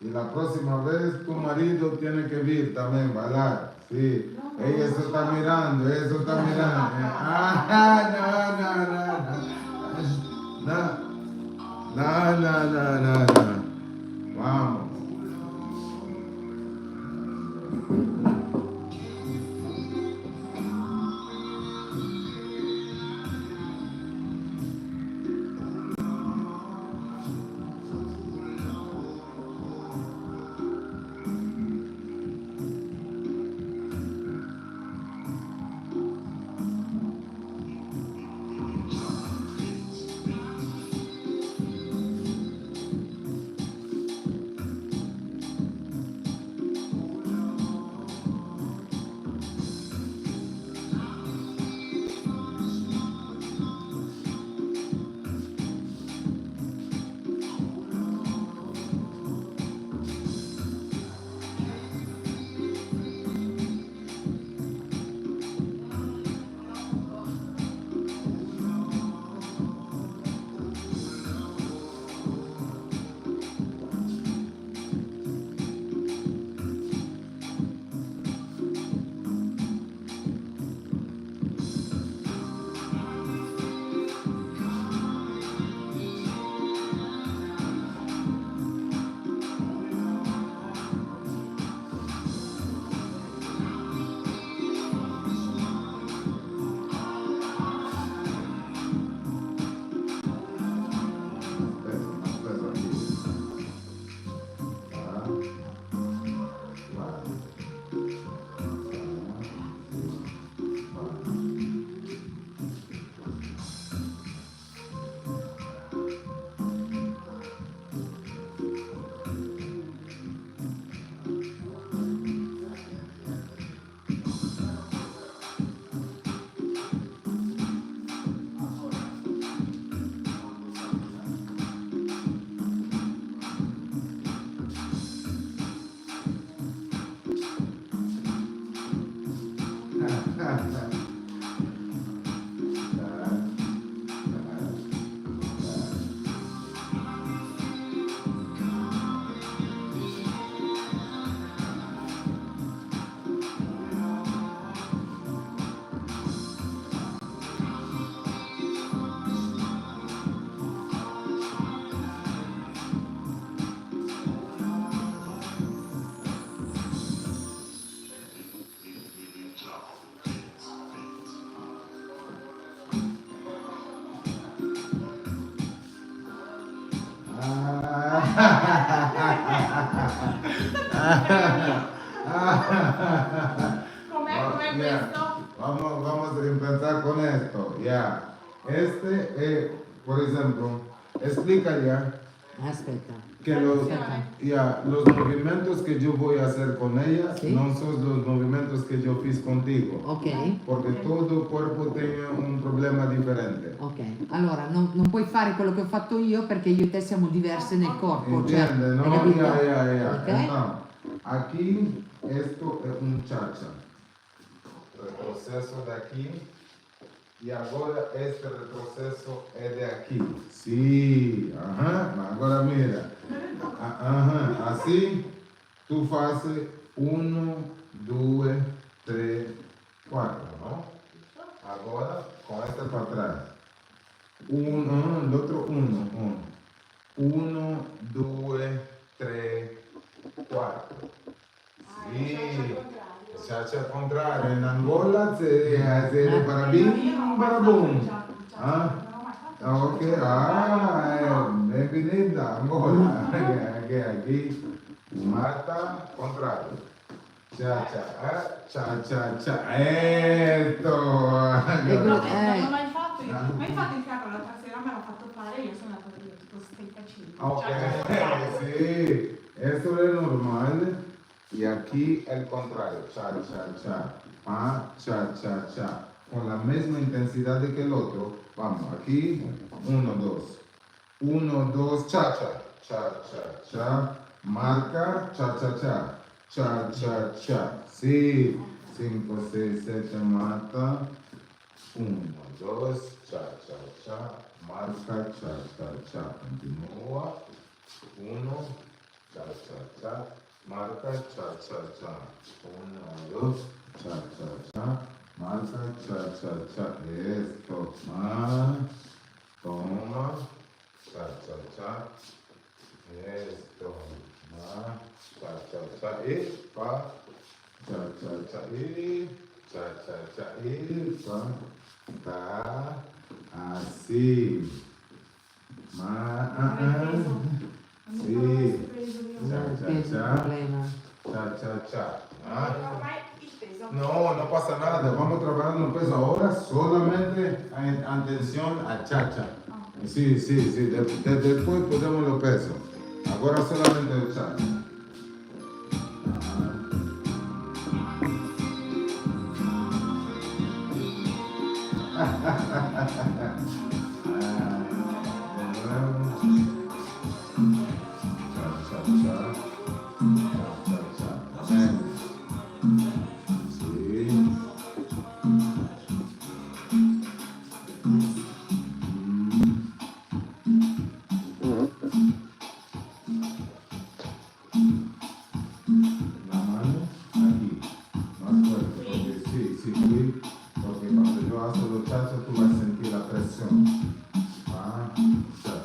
Y la próxima vez tu marido tiene que vir también, bailar. Sí. Ella se está mirando, ella se está mirando. No. Vamos. Com'è Yeah. questo? Vamos a empezar con esto. Ya. Por ejemplo, explica ya Aspetta. que los movimientos que yo voy a hacer con ella Sí. no son los movimientos que yo fiz contigo. Ok, Porque todo cuerpo tiene un problema differente. ok. Allora, non puoi fare quello che ho fatto io perché io e te siamo diverse nel corpo. Cioè, Entiende, hai ¿no? capito? Ya. Ok? Entonces, aquí esto es un chacha. Retroceso de aquí. Y ahora este retroceso es de aquí. Sí, ajá. Ahora mira. Ajá. Así, tú haces 1, 2, 3, 4, ¿no? Ahora, con este para atrás. El otro 1. 1, 2, 3, 4. Sí. Chacha al contrario. En Angola se hace para bim, para boom. Ok. Bienvenida, Angola. Aquí. Marta, contrario. Cha. Esto. Non l'ho mai fatto io. Ma infatti il fiato l'altra sera me l'ha fatto fare, io sono andata via tipo steccacino. Ok, sí, eso es normal. Y aquí el contrario, cha. Cha. Con la misma intensidad de que el otro. Vamos, aquí, 1, 2. 1, 2, cha. Marca, cha. Cha. Sí, 5, 6, 7, mata. 1, 2, cha. Marca, cha. Continúa. 1, cha. cha, cha. Marca, cha, cha, cha. 1, 2, cha, cha, cha. Marca, cha, cha, cha. Esto, más. Toma, cha, cha, cha. Esto, más. Cha, cha, cha. Y pa. Cha, cha, cha. Y cha, cha, cha. Y pa. Ta. Así. Sì. Peso il problema. Cha, cha, cha. Non ho mai il peso. No, no pasa nada. Vamos trabajando el peso ahora solamente en atención a cha-cha. Sí, sí, sí. Después ponemos los pesos. Ahora solamente el cha-cha. La mano aquí, más fuerte, porque sí, porque cuando yo hago los chachos tú vas a sentir la presión. Cha.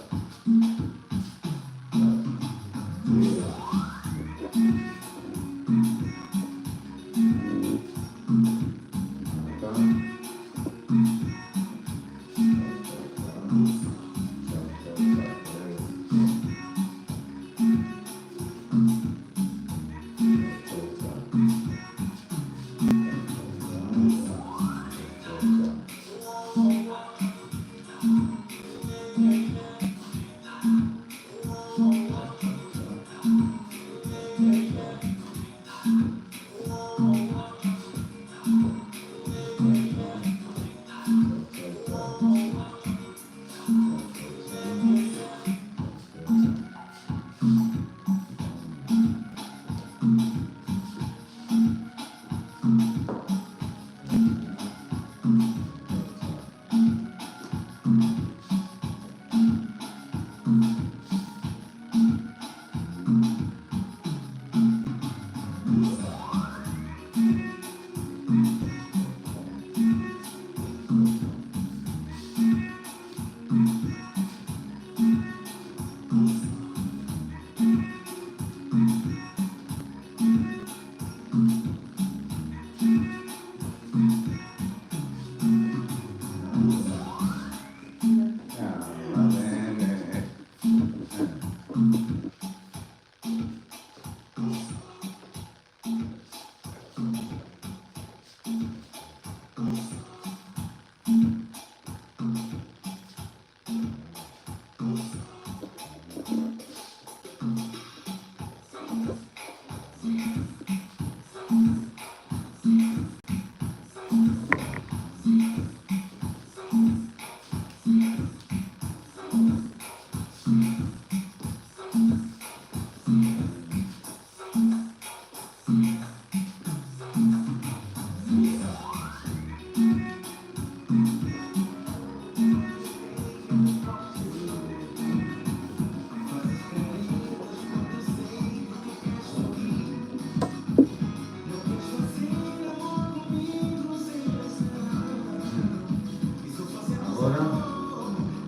Ahora,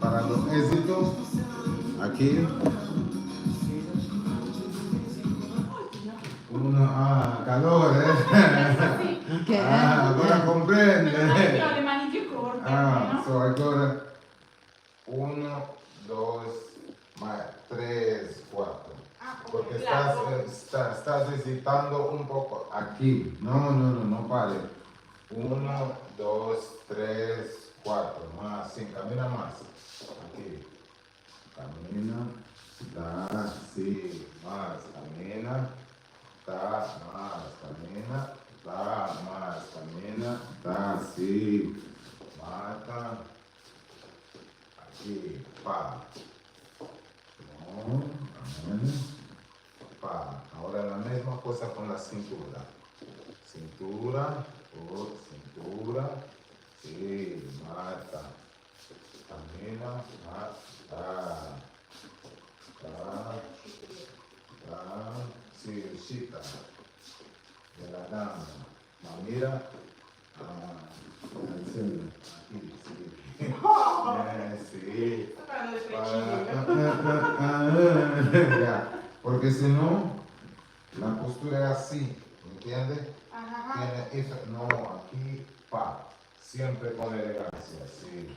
para los éxitos, aquí, calor, Che ahora comprende. Io ho le mani più corte, no? So ahora, 1, 2, 3, 4. Porque estás excitando un poco aquí. No pare. 1, 2, 3, 4. Más, sí, camina más. Aquí. Camina. Da, sí, más. Camina. Da, más. Camina. Da, más. Camina. Da, sí. Mata. Aquí. Pa. No. Amén. Pa. Ahora la misma cosa con la cintura. Cintura. Cintura. Sí, mata. Camina, mata. ta, sì, uscita della dama, ma mira al centro, aquí, sí. Sí. Sto parlando del precino. Ya, porque si no, la postura es así, ¿entiendes? Tiene eso, no, aquí, pa, siempre con elegancia, sí,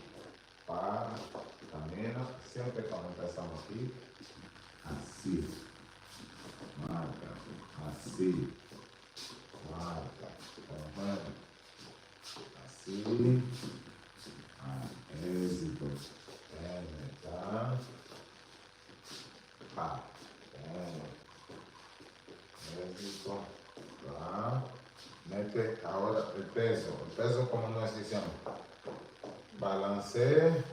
pa, camina, siempre cuando empezamos aquí, así, marca, así, marca, ajá, así, éxito, está, pa, éxito, pa. Mete ahora el peso como nos hicimos. Balancee,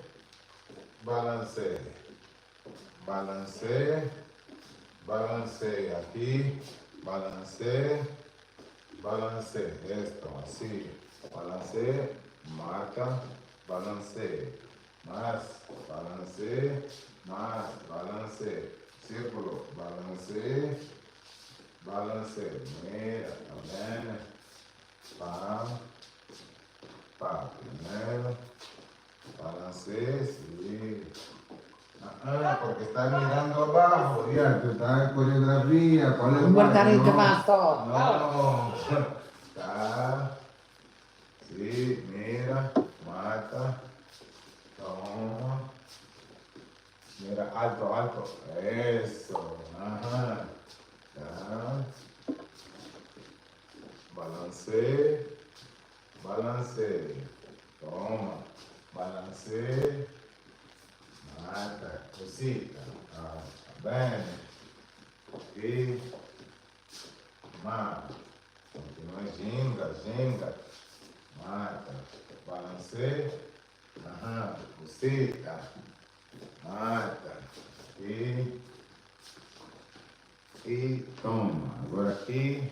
balancee, balancee, balancee, aquí, balancee, balancee, esto, así, balancee, marca, balancee, más, balancee, círculo, balancee, balancee, mira, también. Pa, primero, balancee, sí. Porque estás mirando abajo, ya, te está en coreografía, ¿cuál es Non guardare il no, tabasco. no, está, sí, mira, mata, toma, mira, alto, alto, eso, ajá, ya. Balancee, balancee, toma, balancee, mata, cosita, bene, qui, ma, continua, ginga, mata, balancee, cosita, mata, e toma, agora aqui.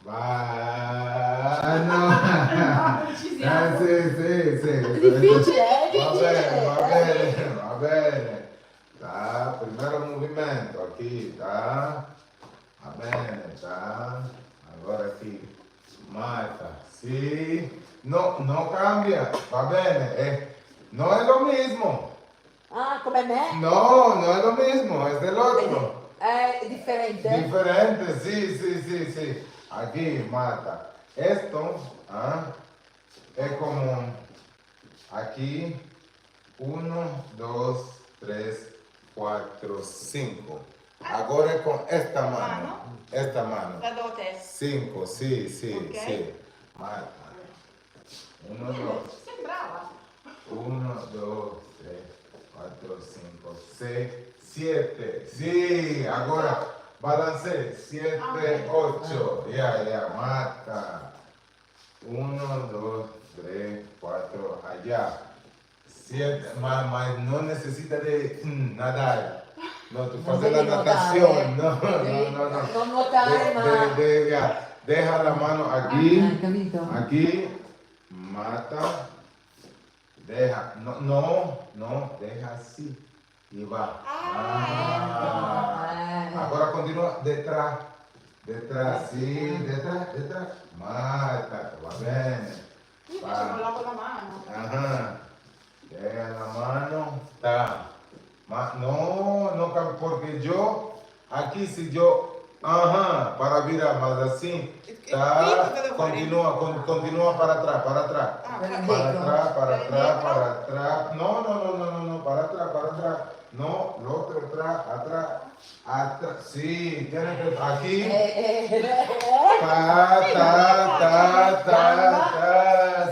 Va, no. Ci siamo. Sì. È difficile, è Va difficile. va bene. Tá, primeiro movimento aqui, tá? Va bene, tá? Agora aqui. Mata, sì. No, no cambia, va bene. No es lo mismo. Ah, come me? No, no es lo mismo, es del otro. È differente? Diferente, sí. Aquí mata. Esto es como aquí 1, 2, 3, 4, 5. Ahora es con esta mano. Esta mano. La do a te. 5, sí. Ok. Sí. Mata. 1, 2. Sei brava. 1, 2, 3, 4, 5, 6, 7. Sí, ahora balance. 7, 8. Ya, mata. 1, 2, 3, 4, allá. 7, más no necesita de nadar. No, tú Non haces la devi nuotare. natación. No. Non nuotare, ma... Ya. Deja la mano aquí. Hai capito? Aquí, mata, deja, no, deja así y va. Ahora continúa detrás, sí, detrás, mata, va bien. Io faccio non lavo la mano. Ajá, deja la mano, está. No, porque yo, aquí si yo, para virar más así. Está, continúa para atrás. Para atrás. No, para atrás. No, lo otro atrás. Sí, tiene que, aquí.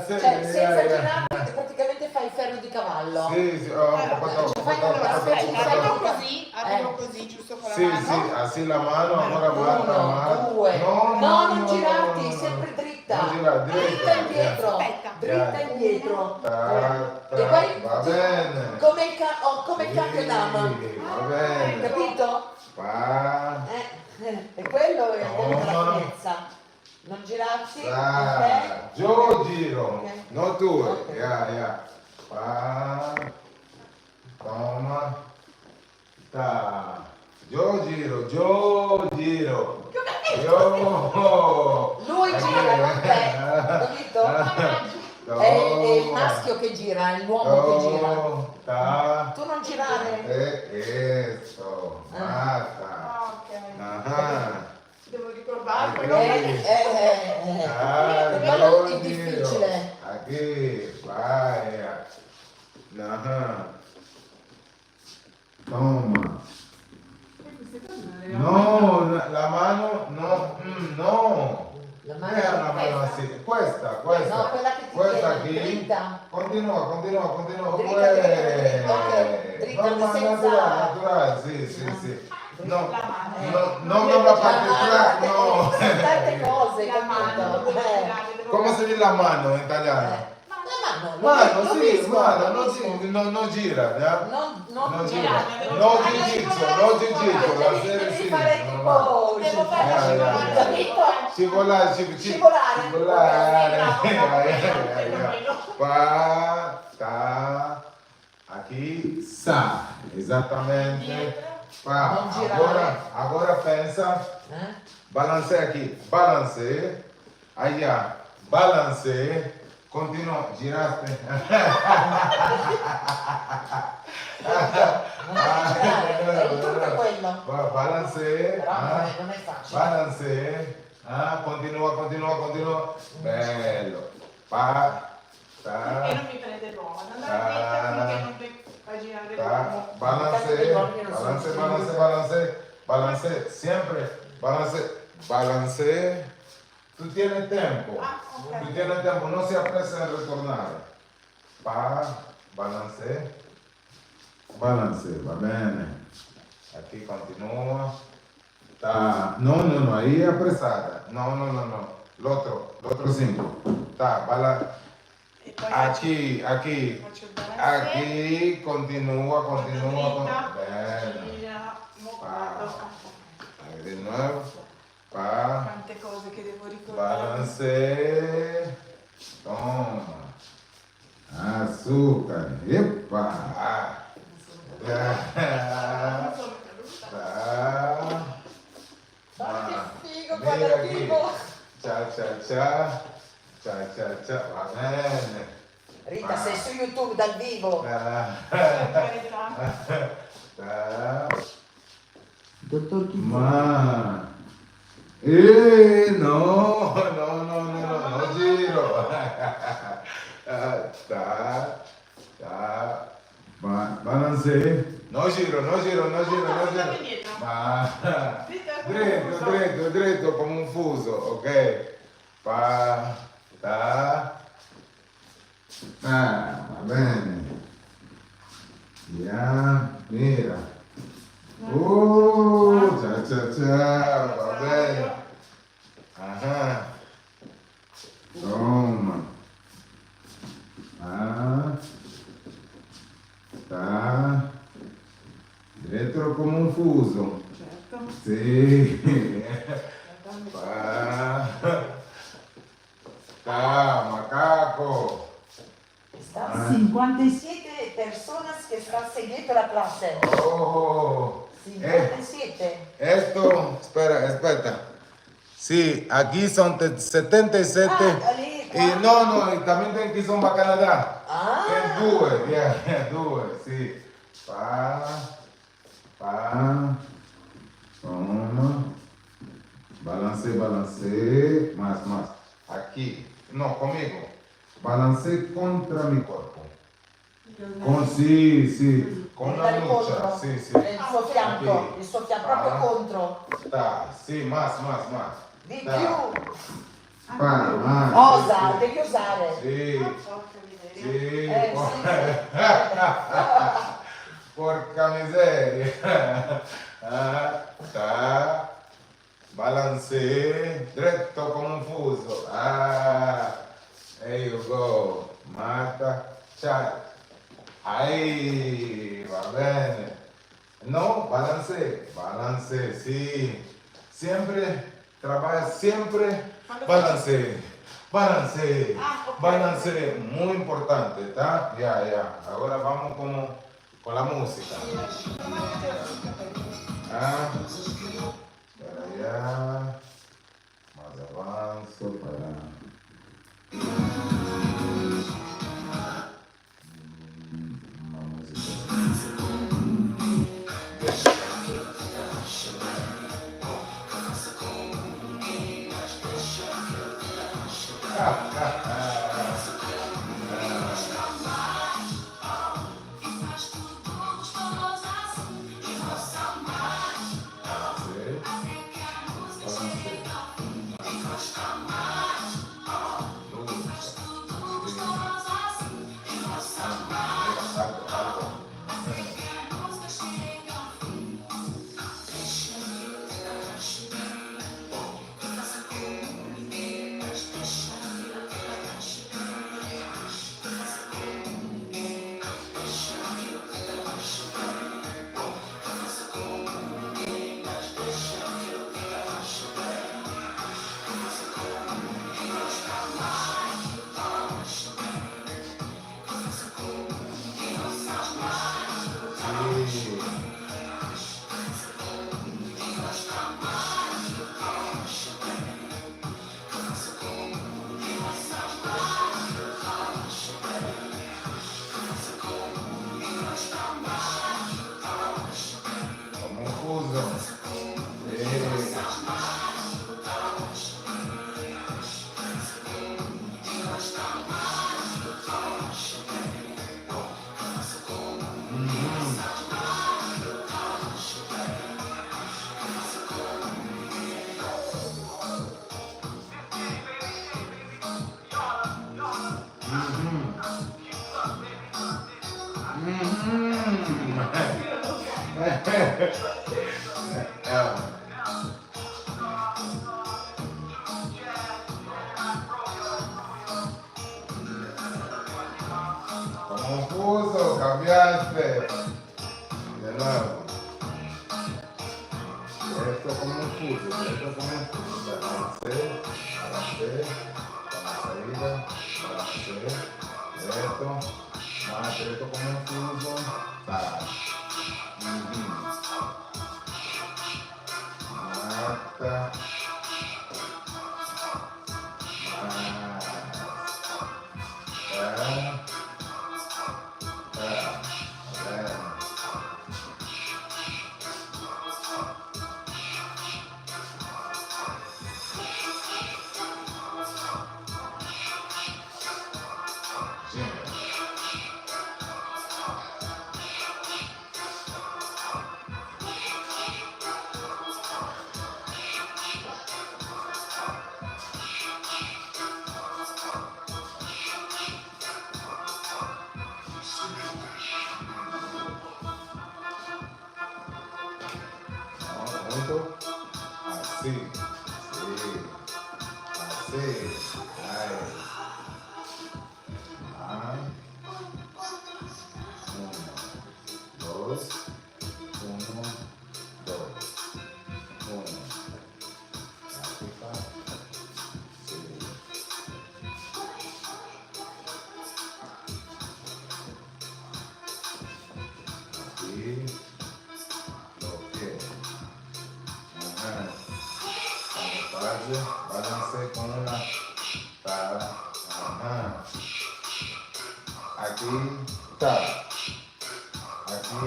Senza girarti, praticamente fai il ferro di cavallo. Sì, Arrivo così, giusto con la Sì, mano. así la mano, ahora mata. 1, 2. No, non girarti, no. sempre dritta. Non girare, Dritta indietro. Aspetta. Dritta indietro. Ta, E poi va bene. come il cambio dama. Va bene. Capito? Pa, E quello è Toma. la finezza. Non girarsi. sa, yo giro, Ok. no tú. Ok. Ya. Pa, toma, ta, Yo giro, yo giro. Io. Lui gira, non te, capito? È il maschio che gira, è l'uomo che gira. Tu non girare. Eso, basta. Ok. Ajá. Devo ricordarlo. Aquí. Quello è Yo difficile. giro. Aquí, vaya. Ajá. Toma. Queste cose non le No, la mano, no, no. La mano Deja la è mano questa. así. Questa. No, quella che ti Questa tiene aquí. dritta. Continua. Dritta, Pues. dritta, dritta, Normal, senza- natural, sí. No, La mano. no la parte atrás, no. Sono tante cose, La mano, capito? devo girare, devo ¿Cómo se dice la mano en italiano? La mano, Mano, lo sì, capisco, mano, lo no, capisco. no gira, ya? Non No gira. gira. No jiu-jitsu, la serie Devi sì. fare normal. tipo Devo fare Scivolare. Scivolare. Pa, ta, aquí, sa, esattamente. Pa, Non girare. agora pensa, balance aqui, balance, allá, balance, continua, giraste. Non devi girare, il trucco è quello. Balance, Però non è facile. balance, continua, bello, pa, ta, E non mi prende l'uomo, non andare dritta finché non fa girare l'uomo. Balance, siempre, balance. Tú tienes tiempo, Ah, ok. tú tienes tiempo, no se apresa en retornar. Balance, va bene. Aquí continúa. No, ahí apresada. No. L'altro cinco. E poi Aquí. faccio il balanceo. Aquí, continúa. Dritta, Bene. gira, mo Pa. guardo. Ahí de nuevo. Pa. Quante cose che devo ricordare. Balance. Toma. Azúcar. Epa. Non sono caduta. Ma che figo, Mira guarda aquí. vivo. Cha. Va bene. Rita, sei su YouTube dal vivo. Dottor Chizzo. Ma. No giro. Balance. No giro. Dammi dietro. Ma. Dritta, Dritto come un fuso, ok? Pa, ta. Va bene. Ya, mira. Cha, va bene. Ajá. Toma. Ta. Diretto come un fuso. Certo. Sì. Dammi- Macaco. Sta- 57. Siete persone che stanno seguendo la classe. Oh. 57. Esto, espera. Sí, aquí son 77. Lì, Y no, y también tienen que son para Canadá. Ah. Es due, sí. Pa. Toma. Balance. Más. Aquí. No, conmigo. Balance contra mi cuerpo. Sí. Con la Andare lucha. contro. Sí. Il suo fianco, Sì. il suo fianco, proprio Ah. contro. Sí, más. Di Da. più. Más. Osa, devi osare. Sí. Porca miseria. Sí. Sì. Porca miseria. Ta. Balance. Dritto come un fuso. There you go. Mata. Chat. Ahí. Va bene. No, balance, sí. Siempre, trabaja siempre, balance. Ah, ok. Balance, muy importante, ¿tá? Ya. Ahora vamos con la música. Sì, Ah, para allá. Más avanzo para. Una música. Confuso, cambiaste. De nuevo. Esto como un fuso, esto como un fuso. Avancé, salida, avancé. Esto, más esto como un fuso. Mata. Junto. Así. Sí. Así. Ahí. Ajá. 1, 2. 1, 2. 1. Aquí está. Sí. Aquí. Balance con una para. Ajá. Aquí está. Aquí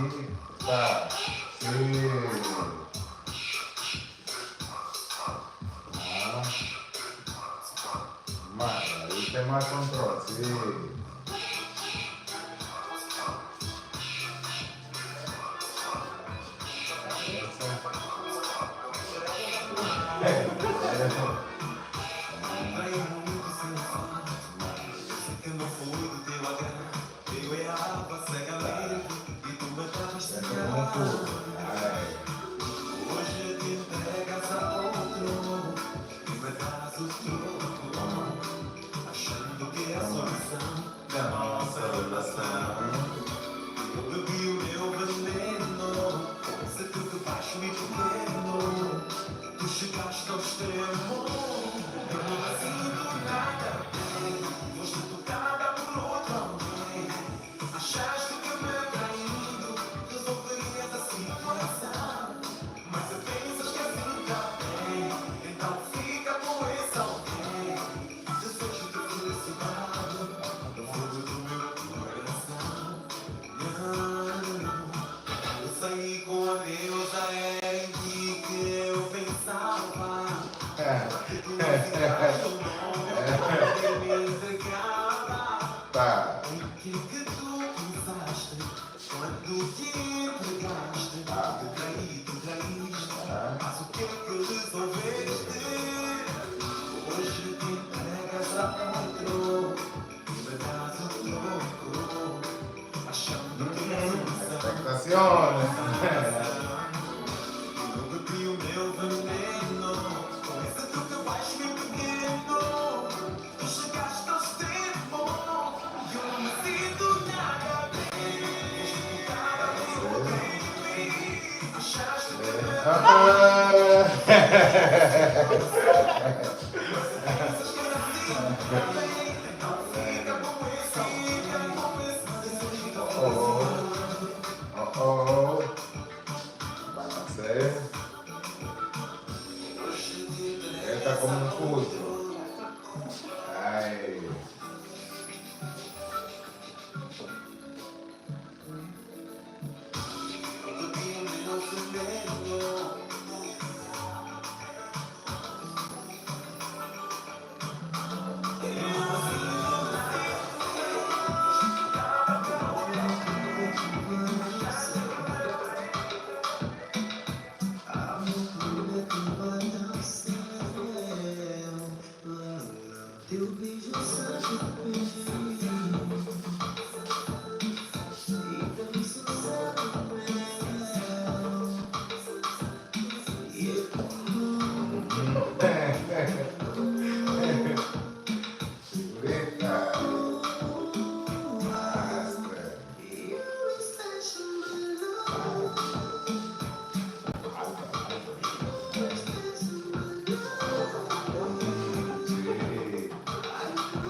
está. Sí. Ah. Más. Ahí tem más control. Sí. Achando que a solução da nossa relação eu bebi o meu veneno, ser tudo baixo e pequeno, tu chegaste ao extremo. Attenzione! Eu bebi o meu veneno. Esse truque eu acho meio pequeno. Tu chegaste ao extremo. Eu não me sinto nada bem. Achaste Oh. Balance. Está como un pulso. Ay. Figurita. Sí.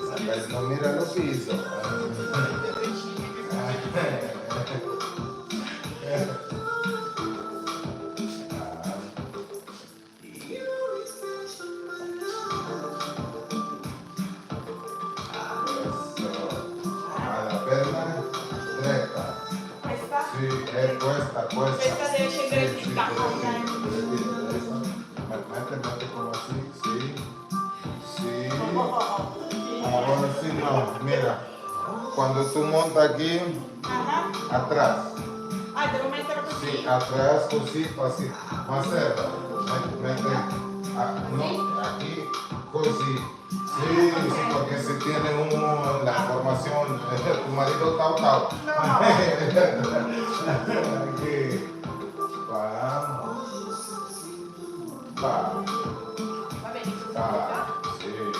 Sacas, no mira los pisos. La perna recta. Questa? Sí, es puesta. Questa deve scendere Sí, dritta, ok. Mete como así, sí. Sí. Ahora sí no, mira. Cuando tú montas aquí, Ah, atrás. ah, devo metterlo così? Sí, atrás, così, así. Más cerca. Mete, no, aquí, così. Sí, porque si tiene la formación, tu marido tau. Aquí. Vamos. Va. Va bene, così. Va. Sí.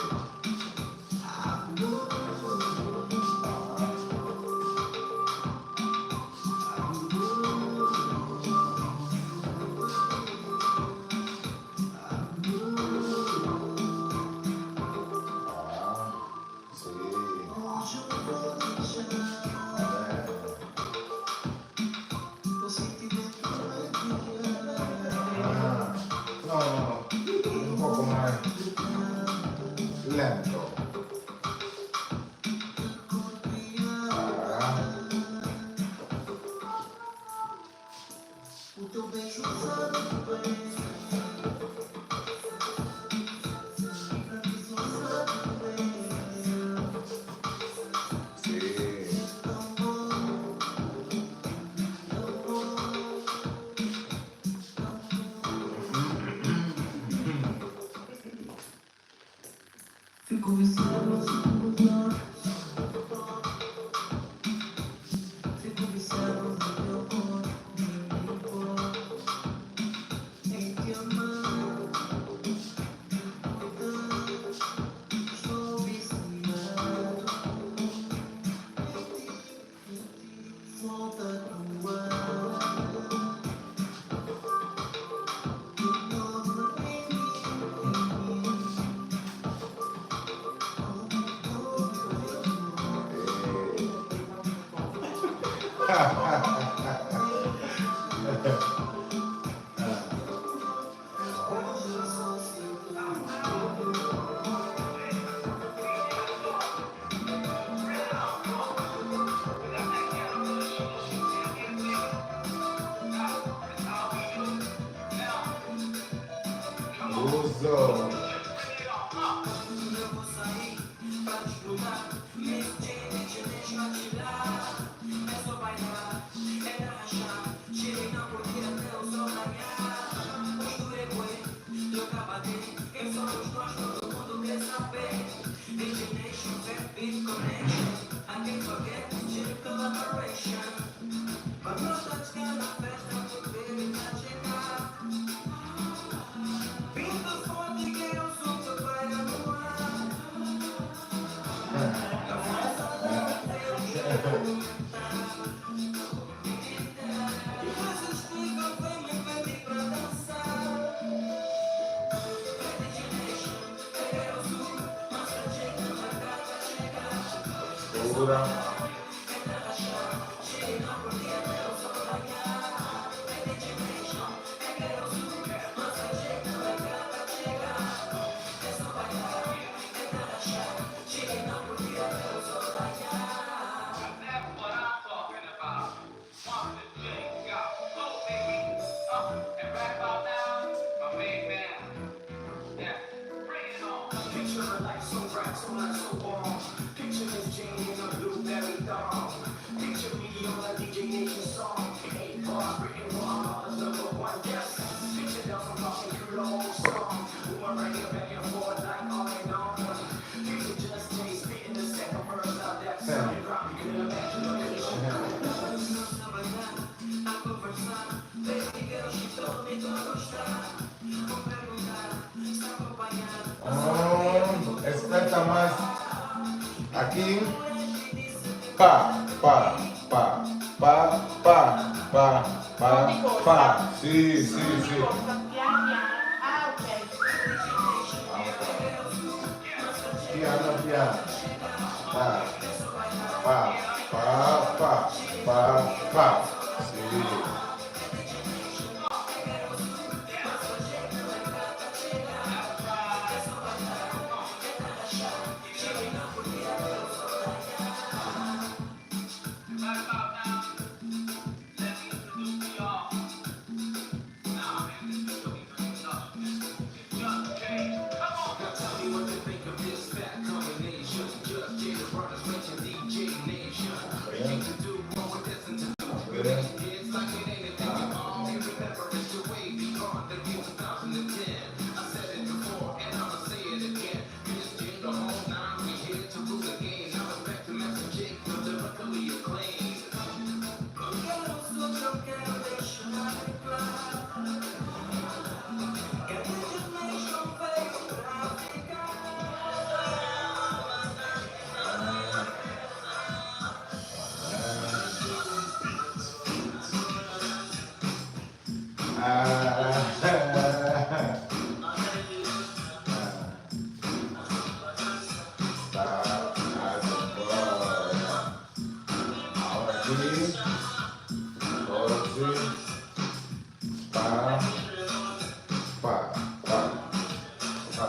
No, un poco más lento. Sí. Fico viciado no segundo plano. Fico viciado no teu corpo, em te amar. Estou viciado. Volta tua alma. De novo em mim. Uso. But no touch Dura. That's what I'm talking about. One the J got flow, baby. And right about now, my main man. Yeah, bring it on. Picture a life so bright, so light, so warm. Picture Miss Jane in a blueberry thong. Picture me on a DJ Nation song. 8 bars written one, #1 guest. Picture Nelson talking through the whole song. Boomerang back and forth like on and on. Picture Just Jay spitting the second verse out that song. Drop, you can imagine the condition. Expleta más. Aquí. Pa, pa, pa, pa, pa, pa, pa, pa. Sí, sí, sí. Piano, piano. Ah, ok. Piano, piano. Pa, pa, pa, pa, pa, pa. Sí. Right about now, let me introduce to y'all. Nah, man, this is really enough. Just Jay, come on. Now tell me what you think of this fat combination. Just Jay, the brothers mention DJ Nation. We need to do more with this and to do with it. It's like it ain't a thing at all. You remember it's the way beyond the year 2010. I said it before and I'ma say it again. Miss Jay, the whole nine, we here to rule the game. Now it's back to Master Jake, the lyrically acclaimed. Ahora aquí. Ahora sí. Pa, pa, pa, pa,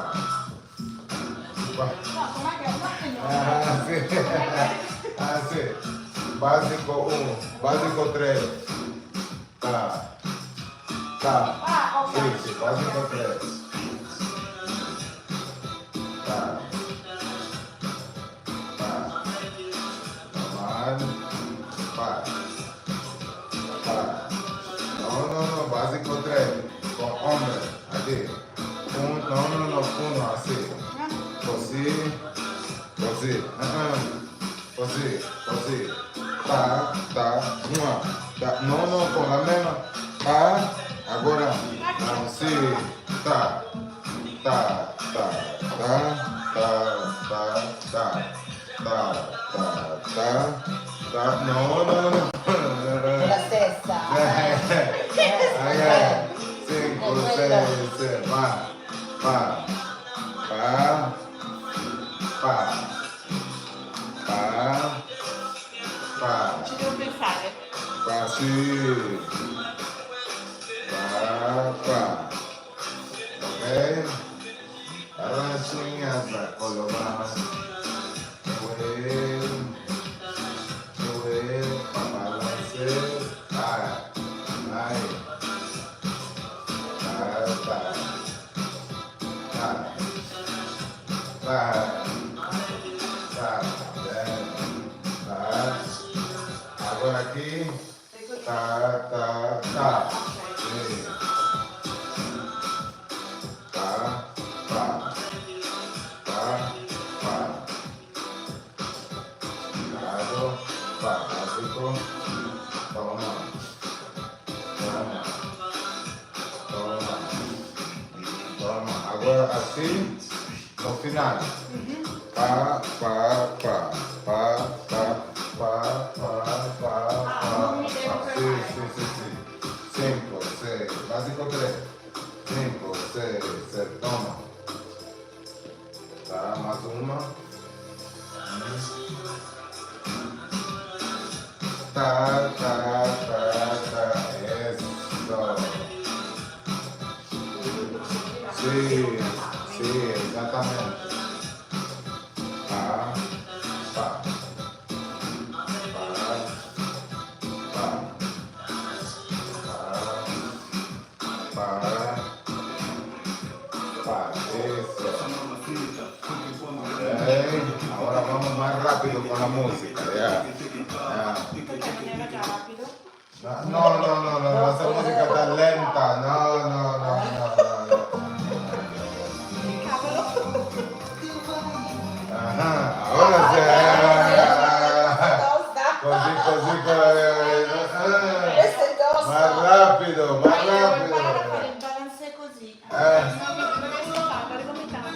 pa. No, com'è che è? Ah, sí. Ah, sí. Básico 1, básico 3. Ta, ta. Ah, ok. Sí, sí, básico 3. Ta, ta. Normal. Pa, pa. No, básico 3. Con hombre. Aquí. No, uno, así. Così, così, così, ta, una, ta, no, con la mano, ta, ahora, sí, ta, ta, ta, ta, ta, ta, ta, ta, ta, ta, no. È la stessa. Allá, 5, 6, 7, pa, pa, pa, pa, pa, pa, Ci devo pensare. pa, sì, pa, ok? Ahora enseñanza con lo más, para balancear, ay, Agora aqui, tá. Sim. Tá. Claro, básico. Toma. Agora assim, no final. Pa. Sí. 5, 6, básico 3. 5, 6, 7, toma. Tá, mais uma. Sì, sì, esattamente. Pa, pa, pa, pa, eso. Ahora vamos más rápido con la música, ya. Era già rapido. No, esa música está lenta. No. Cavolo. Ajá, ahora sí. Così. Questa è tosta. Más rápido. Impara a fare il balance così. Non riesco a farlo, ricominciamo.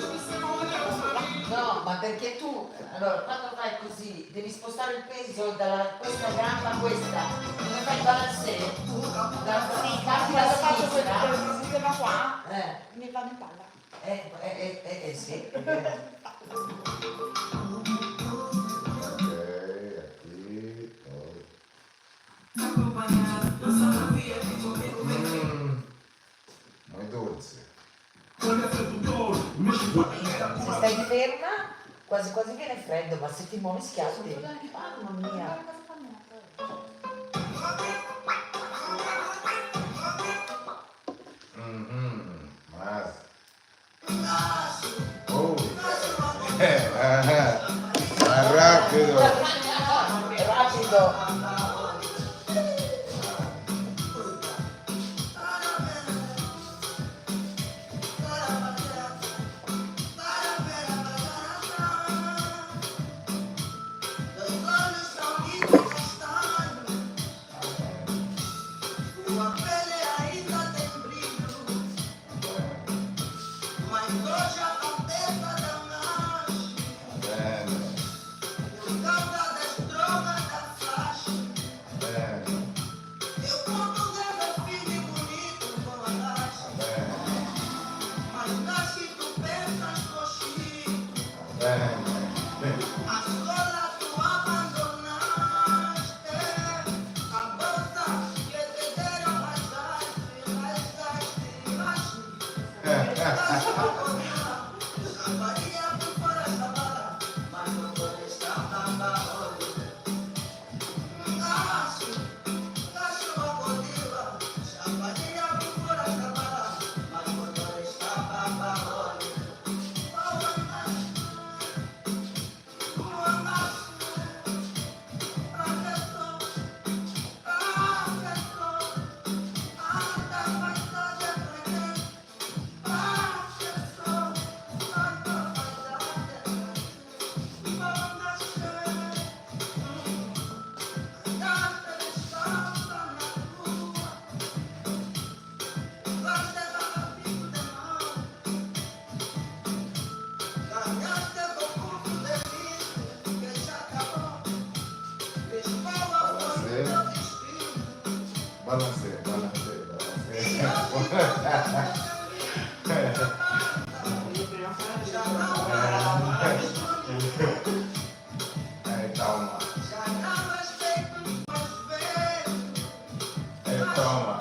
No, ma perché tu, allora, quando fai così, devi spostare il peso da questa gamba a questa. Come fai il balancè? Cambi la Quando faccio sinistra. questo sistema qua, Eh. mi vado in palla. Sì. Ok, aquí. Muy dulce. Se stai ferma, quasi quasi viene freddo, ma se ti muovi schiatti. Mamma mia. Más. Más rápido. Rapido. Balance. Toma. Toma.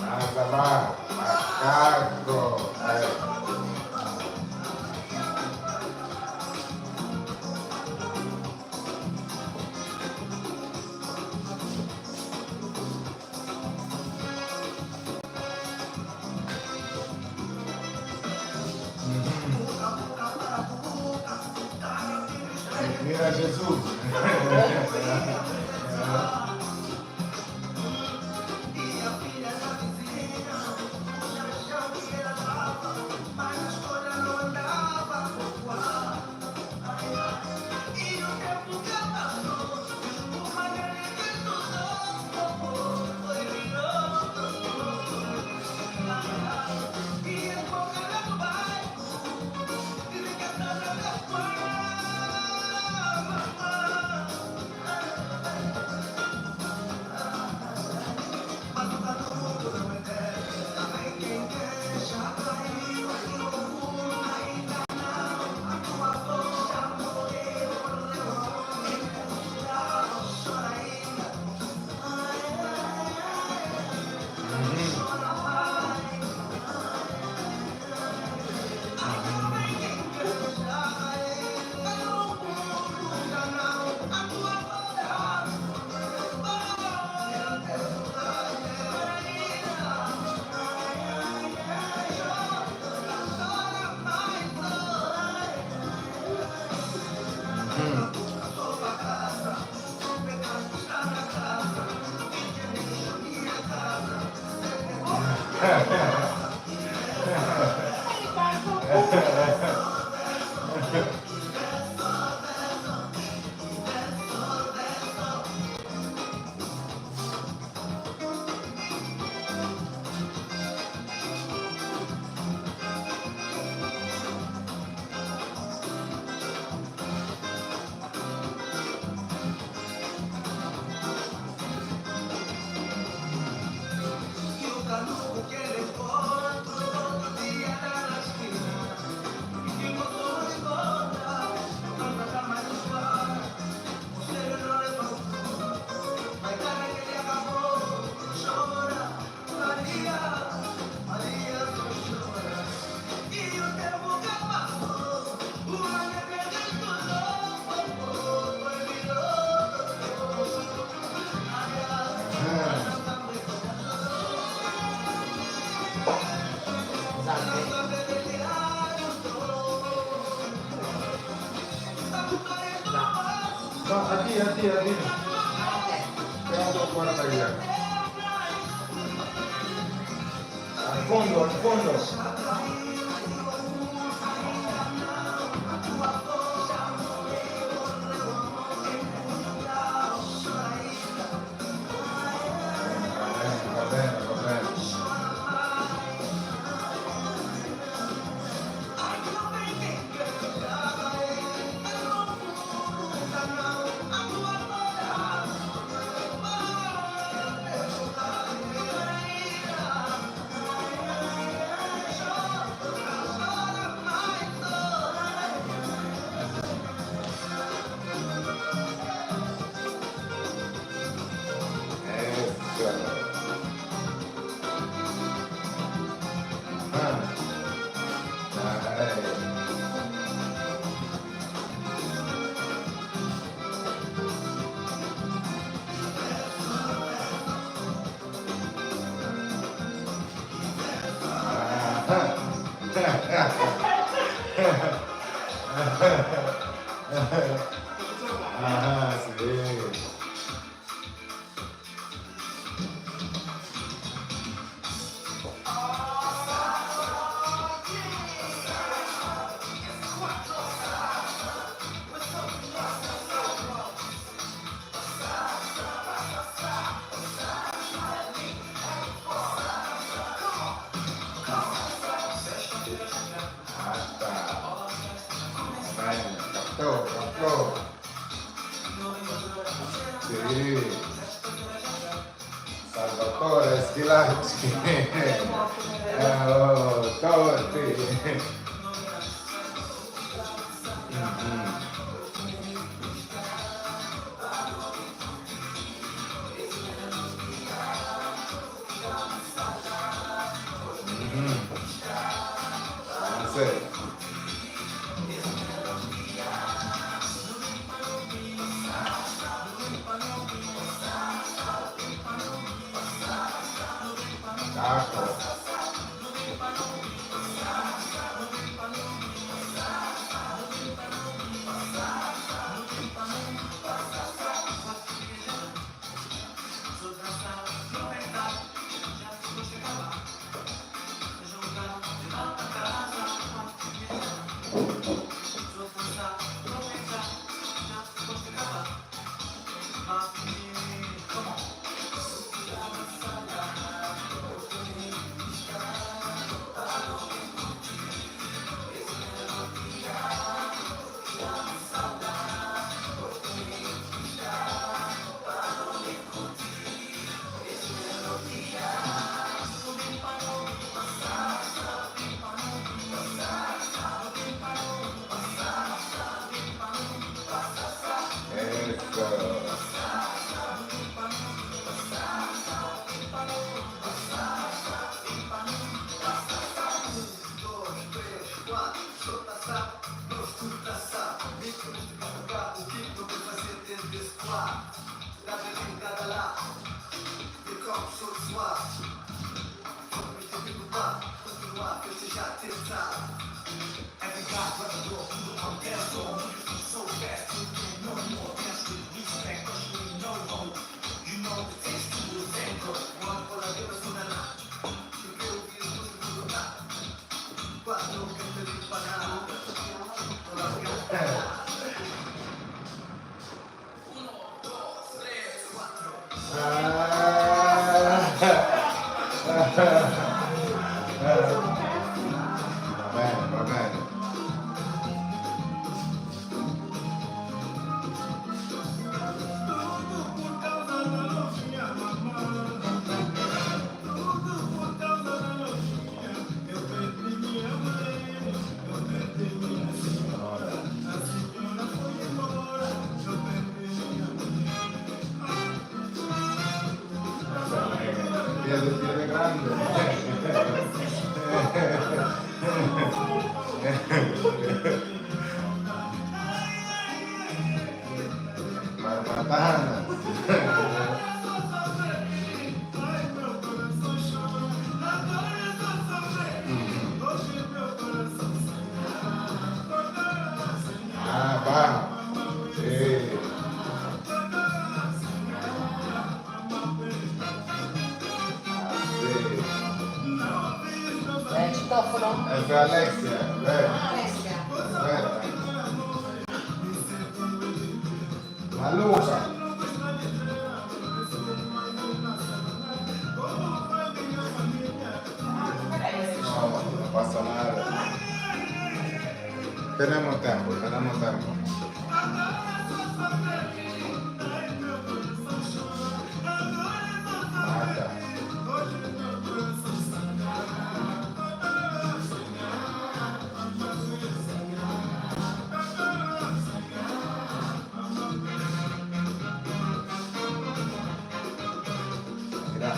Más abajo. Macaco. Mira Jesús. No, a ti. Quédate fuera de allá. Al fondo. Va bene. Ah, sì. Basta. Bene, capito. Sì. Salvatore Schilacci. Torti. Sì. Ecco. Va bene. Via del piede grande. Patana. Ah, va. Sì. Citofono? È per Alessia, Alessia. aspetta. Ma Luca. No, no pasa nada. Tenemos tiempo, tenemos tiempo. Marta. Mira.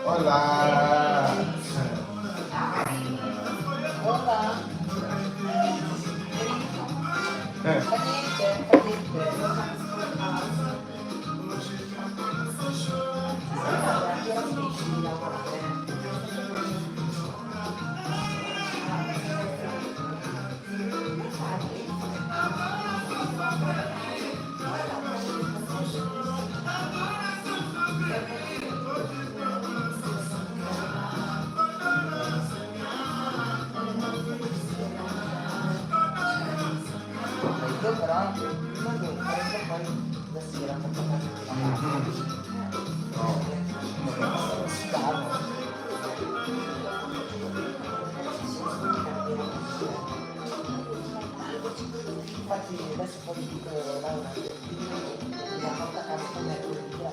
Hola. Hola. Fa niente, fa niente. Io però non devo prendere poi la sera per infatti adesso poi dico Laura la porta a casa con mercoledì la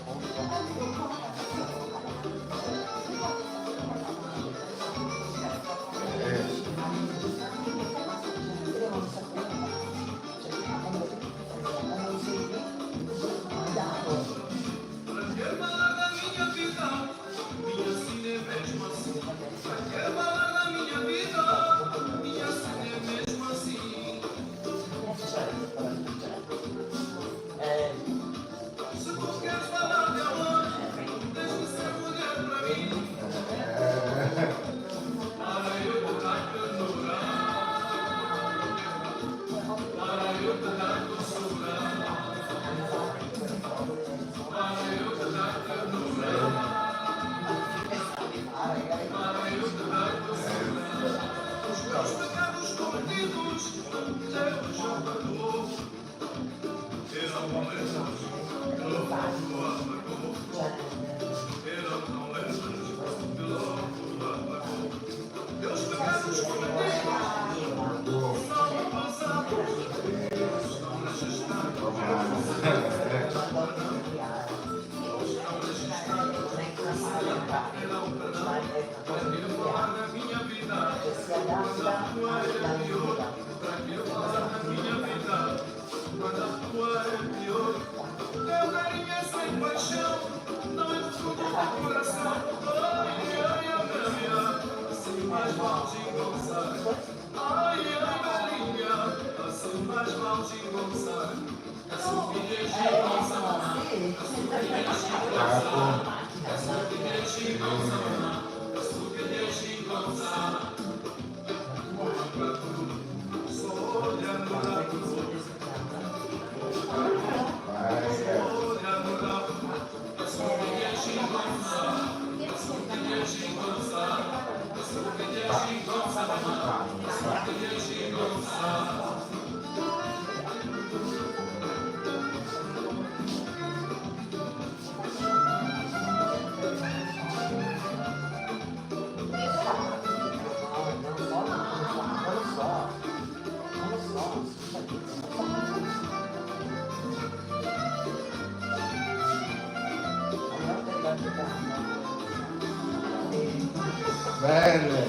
Bene.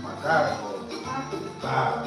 Macaco. Ah. Ah.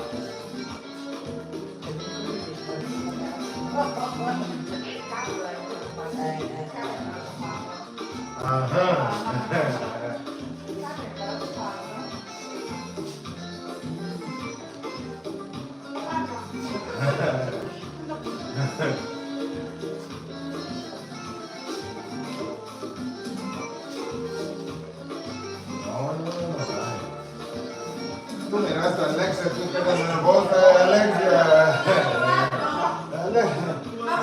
Tu miraste a Alexia, tú quedas nervosa, Alexia.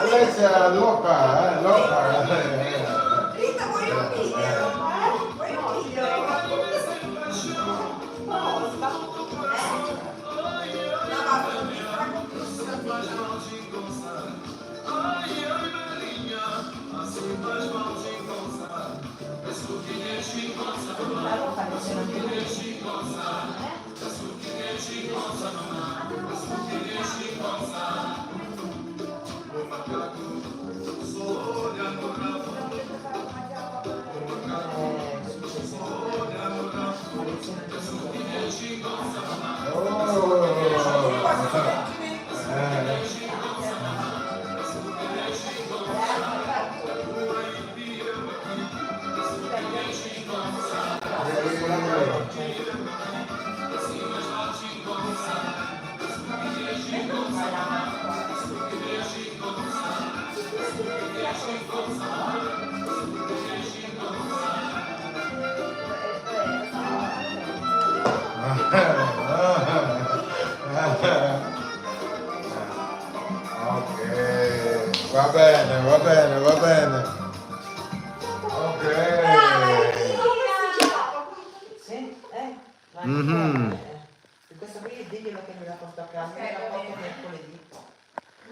Alexia, loca, loca. Rita, vuoi un video? Vuoi un video? Ok, va bene, va bene, va bene. Ok. Sì? Vai. Mhm.